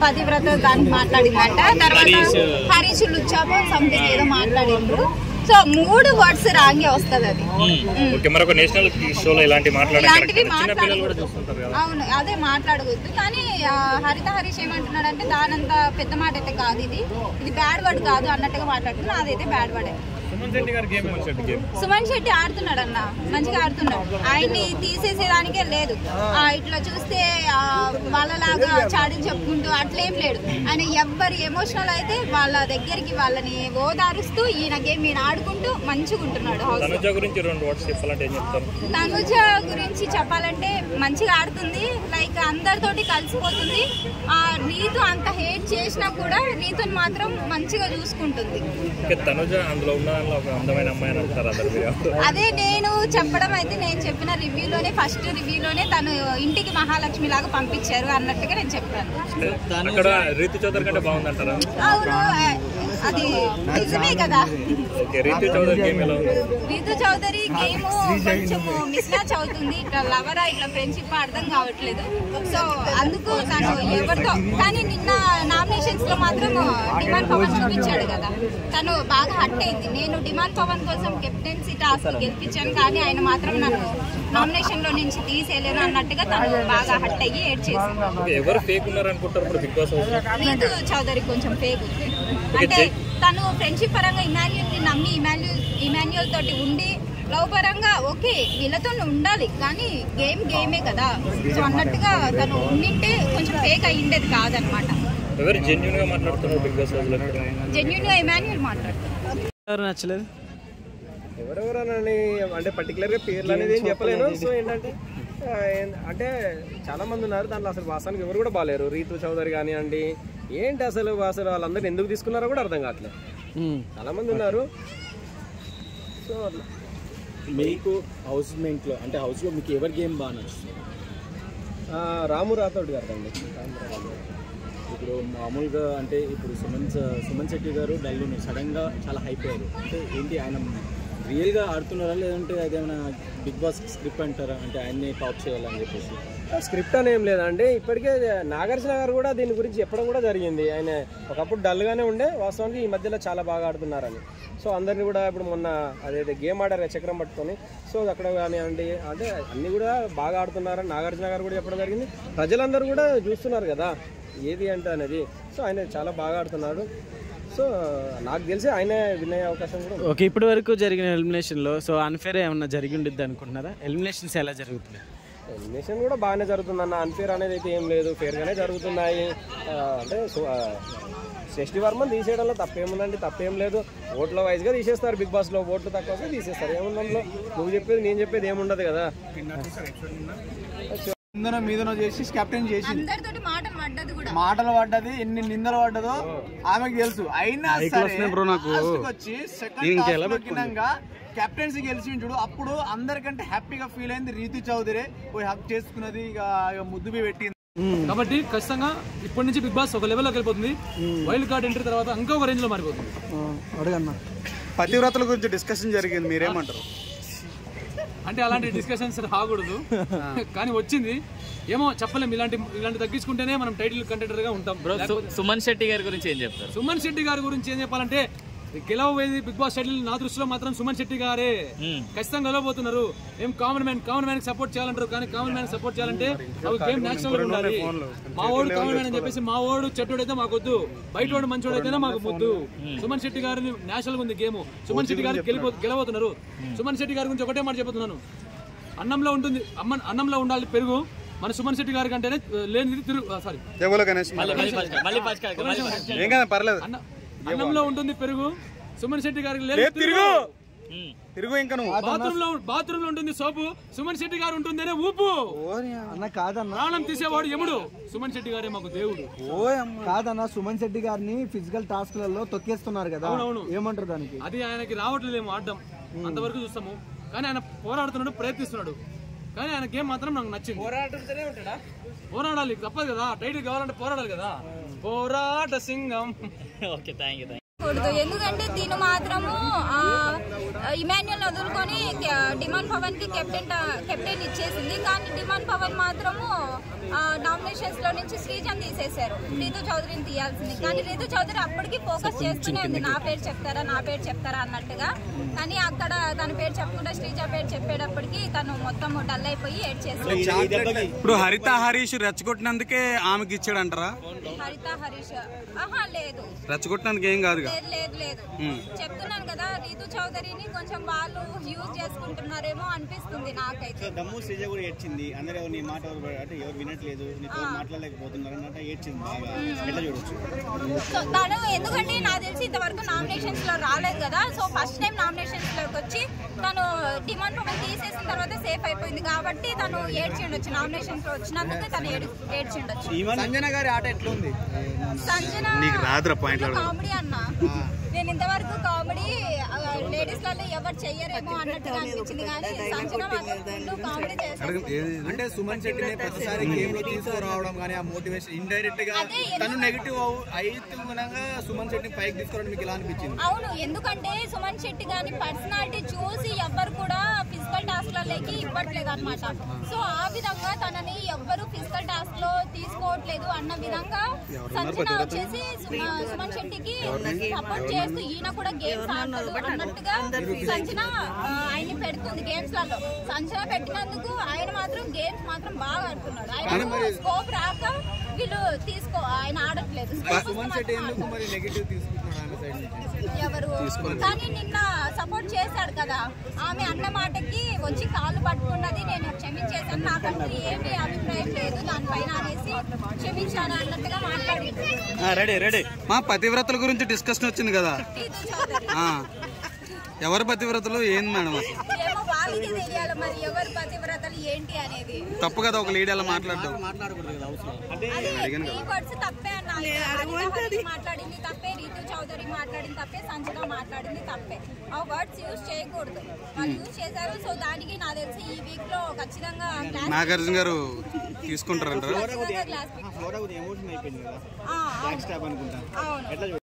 పతివ్రత దానికి మాట్లాడిందంట. తర్వాత హరీష్ లుచ్చామో సంథింగ్ ఏదో మాట్లాడిండ్రు. సో 3 వర్డ్స్ రాంగే వస్తుంది అది. అవును, అదే మాట్లాడకూడదు. కానీ హరీష్ ఏమంటున్నాడంటే దానంత పెద్ద మాట అయితే కాదు, ఇది బ్యాడ్ వర్డ్ కాదు అన్నట్టుగా మాట్లాడుతున్నా. అదైతే బ్యాడ్ వర్డ్. సుమన్ శెట్టి ఆడుతున్నాడు అన్న, మంచిగా ఆడుతున్నాడు. ఆయన్ని తీసేసేదానికే లేదు. ఇట్లా చూస్తే వాళ్ళలాగా చాడీలు చెప్పుకుంటూ అట్లేం లేడు. ఆయన ఎవ్వరు ఎమోషనల్ అయితే వాళ్ళ దగ్గరికి వాళ్ళని ఓదారుస్తూ ఈయన గేమ్ ఈయన ఆడుకుంటూ మంచిగా ఉంటున్నాడు. తనుజ గురించి చెప్పాలంటే మంచిగా ఆడుతుంది, లైక్ అందరితోటి కలిసిపోతుంది. నీతు అంత హేట్ చేసినా కూడా నీతుని మాత్రం మంచిగా చూసుకుంటుంది. అదే నేను చెప్పడం అయితే, నేను చెప్పిన రివ్యూలోనే ఫస్ట్ రివ్యూలోనే తను ఇంటికి మహాలక్ష్మి లాగా పంపించారు అన్నట్టుగా నేను చెప్పాను. అవును, అది నిజమే కదా. రీతు చౌదరి గేమ్ కొంచెం మిస్ మ్యాచ్ అవుతుంది. ఇట్లా లవరా ఇట్లా ఫ్రెండ్షిప్ అర్థం కావట్లేదు. సో అందుకు తను ఎవరితో, కానీ నిన్న నామినేషన్స్ లో మాత్రం డిమాండ్ పవన్ చూపించాడు కదా, తను బాగా హట్ అయింది. నేను డిమాండ్ పవన్ కోసం కెప్టెన్సీ టాస్క్ గెలిపించాను, కానీ ఆయన మాత్రం నన్ను నామినేషన్ లో నుంచి తీసేయలేను అన్నట్టుగా తను బాగా హట్ అయ్యి ఏడ్ చేశాను. రీతు చౌదరి కొంచెం ఫేక్ ఉంది. అంటే తను ఫ్రెండ్షిప్ పరంగా ఇమాన్యుల్ ని నమ్మి ఇమాన్యుల్ తోటి ఉండి లవ్ పరంగా ఓకే వీళ్ళతో ఉండాలి, కానీ గేమే కదా. సో అన్నట్టుగా తను ఉండింటే కొంచెం ఫేక్ అయ్యిండేది కాదనమాట. జెన్యూన్ గా ఇమాన్యుల్ మాట్లాడుతున్నారు. నచ్చలేదు ఎవరెవరని అంటే పర్టికులర్ గా పేర్లు అనేది ఏం చెప్పలేను. సో ఏంటంటే అంటే చాలా మంది ఉన్నారు దాంట్లో, అసలు వాస్తవానికి ఎవరు కూడా బాగాలేరు. రీతు చౌదరి కానివ్వండి, ఏంటి అసలు వాళ్ళందరూ ఎందుకు తీసుకున్నారో కూడా అర్థం కావట్లేదు. చాలా మంది ఉన్నారు. సో మీకు హౌస్ మేట్లో అంటే హౌస్లో మీకు ఎవరి గేమ్ బాగా నచ్చుతుంది? రాము రాథోడ్ గారు అండి. ఇప్పుడు మామూలుగా అంటే ఇప్పుడు సుమన్ శెట్టి గారు డల్ సడన్గా చాలా హైప్ అయ్యారు. అంటే ఏంటి ఆయన రియల్గా ఆడుతున్నారా లేదంటే అదేమైనా బిగ్ బాస్ స్క్రిప్ట్ అంటారా? అంటే ఆయన్ని టాప్ చేయాలని చెప్పేసి స్క్రిప్ట్ అని ఏం లేదండి. ఇప్పటికే నాగార్జున గారు కూడా దీని గురించి చెప్పడం కూడా జరిగింది. ఆయన ఒకప్పుడు డల్గానే ఉండే, వాస్తవానికి ఈ మధ్యలో చాలా బాగా ఆడుతున్నారని. సో అందరినీ కూడా ఇప్పుడు మొన్న అదైతే గేమ్ ఆడారు చక్రం పట్టుకొని, సో అక్కడ కానివ్వండి అంటే అన్నీ కూడా బాగా ఆడుతున్నారని నాగార్జున గారు కూడా చెప్పడం జరిగింది. ప్రజలందరూ కూడా చూస్తున్నారు కదా ఏది అంటే అనేది. సో ఆయన చాలా బాగా ఆడుతున్నాడు. సో నాకు తెలిసి ఆయన విన్ అయ్యే అవకాశం కూడా. ఓకే, ఇప్పటి వరకు జరిగిన ఎలిమినేషన్లో సో అన్ఫేర్ ఏమన్నా జరిగి ఉండిద్ది అనుకుంటున్నారా? ఎలిమినేషన్స్ ఎలా జరుగుతున్నాయి? ఎలిమినేషన్ కూడా బాగానే జరుగుతుందన్న, అన్ఫేర్ అనేది అయితే ఏం లేదు, ఫేర్గానే జరుగుతున్నాయి. అంటే శ్రేష్ఠి వర్మని తీసేయడంలో తప్పేముందండి, తప్పేం లేదు. ఓట్ల వైజ్గా తీసేస్తారు. బిగ్ బాస్లో ఓట్లు తక్కువ వస్తే తీసేస్తారు. ఏముందంలో నువ్వు చెప్పేది నేను చెప్పేది ఏముండదు కదా. మీదనో చేసి కెప్టెన్ చేసి మాటలు పడ్డది, ఎన్ని నిందలు పడ్డదో ఆమెకు తెలుసు. అయినా వచ్చి సెకండ్ కెప్టెన్సీ గెలిచి చూడు, అప్పుడు అందరికంటే హ్యాపీగా ఫీల్ అయింది రీతు చౌదరి. పోయి హక్ చేసుకున్నది, ఇక ముద్దు పెట్టింది. కాబట్టి ఖచ్చితంగా ఇప్పటి నుంచి బిగ్ బాస్ ఒక లెవెల్లోకి వెళ్ళిపోతుంది. వైల్డ్ కార్డ్ ఎంట్రీ తర్వాత ఇంకొక రేంజ్ లో మారిపోతుంది. అడగన్నా, పతివ్రతల గురించి డిస్కషన్ జరిగింది, మీరేమంటారు? అంటే అలాంటి డిస్కషన్స్ రాకూడదు, కానీ వచ్చింది. ఏమో చెప్పలేము. ఇలాంటి తగ్గించుకుంటేనే మనం టైటిల్ కంటెండర్ గా ఉంటాం. సుమన్ శెట్టి గారి గురించి ఏం చెప్తారు? సుమన్ శెట్టి గారి గురించి ఏం చెప్పాలంటే, గెలవబోయేది బిగ్ బాస్ టైటిల్ నా దృష్టిలో మాత్రం సుమన్ శెట్టి గారే ఖచ్చితంగా గెలవబోతున్నారు. ఏం కామన్ మ్యాన్ సపోర్ట్ చేయాలంటారు, కానీ కామన్ మ్యాన్ సపోర్ట్ చేయాలంటే గేమ్ నేచురల్ ఉండాలి. మా ఓడు కామన్ మ్యాన్ అని చెప్పేసి మా ఓడు చెడ్డోడైతే మాకు వద్దు, బయట వాడు మంచోడైతేనే మాకు ముద్దు. సుమన్ శెట్టి గారిని నేచురల్ ఉంది గేమ్. సుమన్ శెట్టి గారు గెలవబోతున్నారు. సుమన్ శెట్టి గారి గురించి ఒకటే మాట చెబుతున్నాను, అన్నంలో ఉంటుంది అన్నంలో ఉండాలి పెరుగు. మన సుమన్ శెట్టి గారి కంటేనే లేనిది అన్నంలో ఉంటుంది పెరుగు. సుమన్ శెట్టి గారికి లేదు తిరుగు. ఇంకా బాత్రూమ్ లో ఉంటుంది సోపు, సుమన్ శెట్టి గారు ఉంటుందనే ఊపు. ప్రాణం తీసేవాడు యముడు, సుమన్ శెట్టి గారే మాకు దేవుడు. కాదన్న, సుమన్ శెట్టి గారిని ఫిజికల్ టాస్క్ లలో తొక్కేస్తున్నారు కదా, ఏమంటారు దానికి? అది ఆయనకి రావట్లేదేమో ఆడడం, అంతవరకు చూస్తాము. కానీ ఆయన పోరాడుతున్నాడు, ప్రయత్నిస్తున్నాడు. కానీ ఆయన గేమ్ మాత్రం నాకు నచ్చింది. పోరాడాలి, తప్పదు కదా. టైటిల్ కావాలంటే పోరాడాలి కదా. పోరాట సింగం. Okay, thank you. చేయకూడదు. ఎందుకంటే తిను మాత్రము ఇమాన్యుల్ వదులుకొని డిమాండ్ పవన్ కి కెప్టెన్ ఇచ్చేసింది. కానీ డిమాండ్ పవన్ మాత్రము నామినేషన్స్ లో నుంచి శ్రీజన్ తీసేశారు, రీతు చౌదరిని తీయాల్సింది. కానీ రీతు చౌదరి అప్పటికి ఫోకస్ చేస్తూనే ఉంది, నా పేరు చెప్తారా అన్నట్టుగా. కానీ అక్కడ తన పేరు చెప్పకుండా శ్రీజ పేరు చెప్పేటప్పటికి తను మొత్తం డల్ అయిపోయి ఏడ్ చేశారు. ఇప్పుడు హరిత హరీష్ రెచ్చగొట్టినందుకే ఆమెకి ఇచ్చాడంటారా? హరిత హరీష్ లేదు, రెచ్చగొట్టినందుకు ఏం కాదు. లేదు చెప్తున్నాను కదా, రీతు చౌదరిని కొంచెం వాళ్ళు యూజ్ చేసుకుంటున్నారేమో అనిపిస్తుంది నాకైతే. దమ్ము శ్రీజ కూడా ఏడ్చింది, అందరూ నీ మాట ఎవరు వినట్లేదు, నీతో మాట్లాడలేకపోతున్నారు అన్నట్టు ఏడ్చింది బాగా. ఎట్లా చూడొచ్చు తను? ఎందుకంటే నాకు తెలిసి ఇంతవరకు నామినేషన్స్ లో రాలేదు కదా, సో ఫస్ట్ టైం నామినేషన్స్ లోకి వచ్చి తను డిమాండ్ పవన్ తీసేసిన తర్వాత సేఫ్ అయిపోయింది కాబట్టి తను ఏడ్చిండొచ్చు. నామినేషన్స్ లో వచ్చినందుకు తను ఏడ్చిండొచ్చు. సంజన గారి ఆట ఎట్లుంది? సంజన కామెడీ అన్న, నేను ఇంతవరకు కామెడీ లేడీస్ లలో ఎవరు చెయ్యరేమో అన్నట్టుగా అనిపించింది. కానీ సంజన మాత్రం కామెడీ చేశారు. అంటే సుమన్ శెట్టిని ప్రతిసారి గేమ్ లో తీసుకురావడం కానీ ఆ మోటివేషన్ ఇండైరెక్ట్ గా తను నెగిటివ్ అయితుగా సుమన్ శెట్టిని పైకి తీసుకురావడం మీకు ఎలా అనిపించింది? అవును, ఎందుకంటే సుమన్ శెట్టి గారి పర్సనాలిటీ చూసి ఎవ్వరు కూడా ఫిజికల్ టాస్క్ లలోకి ఇవ్వట్లేదు అనమాట. సో ఆ విధంగా తనని ఎవ్వరు ఫిజికల్ టాస్క్ లో తీసుకోవట్లేదు అన్న విధంగా సంజన వచ్చేసి సుమన్ శెట్టికి సపోర్ట్ చేస్తూ ఈయన కూడా గేమ్స్ ఆడతాడు అన్నట్టుగా సంజన ఆయన్ని పెడుతుంది గేమ్స్ లలో. సంజన పెట్టినందుకు ఆయన మాత్రం గేమ్స్ మాత్రం బాగా ఆడుతున్నాడు. ఆయన స్కోప్ రాక వీళ్ళు ఆయన ఆడట్లేదు. ఎవరు కానీ నిన్న సపోర్ట్ చేశాడు కదా, ఆమె అన్న మాటకి వచ్చి కాళ్ళు పట్టుకున్నది నేను క్షమించేశాను, నాకంటూ ఏమీ అభిప్రాయం లేదు దానిపైన అనేసి క్షమించాను అన్నట్టుగా మాట్లాడింది. మా పతివ్రతల గురించి డిస్కషన్ వచ్చింది కదా, ఎవరు పతివ్రతలు ఏంది మేడం? ఏమో వాళ్ళకి తెలియాలి మరి ఎవరు పతివ్రతలు ఏంటి అనేది. తప్పు కదా ఒక లేడీ అలా మాట్లాడడం. తప్పే అన్న, మాట్లాడింది తప్పే, రీతు చౌదరి మాట్లాడింది తప్పే, సంజన మాట్లాడింది తప్పే. ఆ వర్డ్స్ యూజ్ చేయకూడదు, వాళ్ళు యూజ్ చేశారు. సో దానికి నాకు తెలిసి ఈ వీక్ లో ఖచ్చితంగా నాగార్జున గారు తీసుకుంటారంటారు. క్లాస్